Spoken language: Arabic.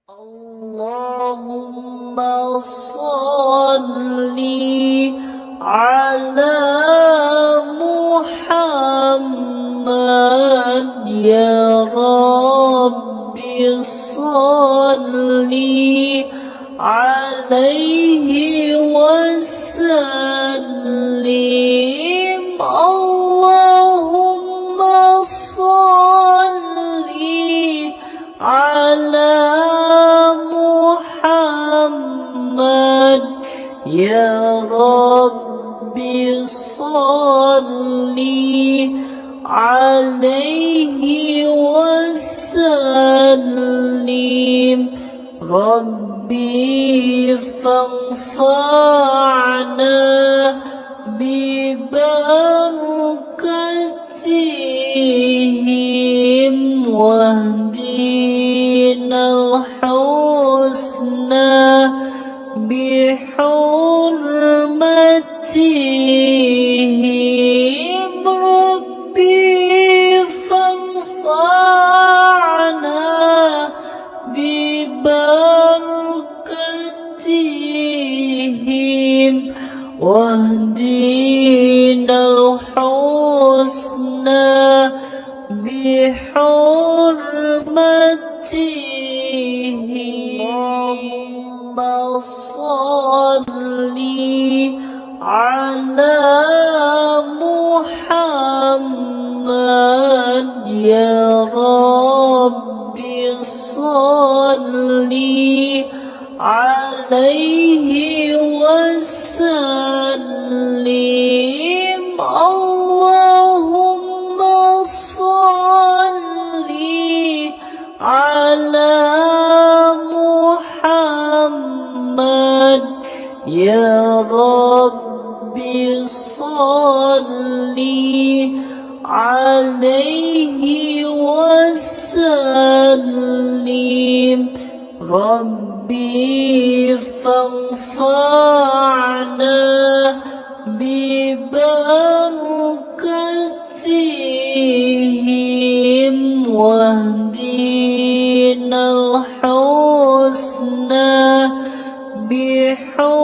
اللهم صل على محمد يا رب صل عليه وسلم. اللهم صل على محمد يا رب صل عليه وسلم. ربي فانفعنا ببركتهم واهدنا الحسنى بحرمتهم. ربي فانفعنا ببركتهم واهدنا الحسنى بحرمتهم. اللهم صل على محمد يا رب صل عليه وسلم. اللهم صل على محمد يا رب صل عليه وسلم. ربي فانفعنا ببركتهم واهدنا الحسنى بحرمتهم.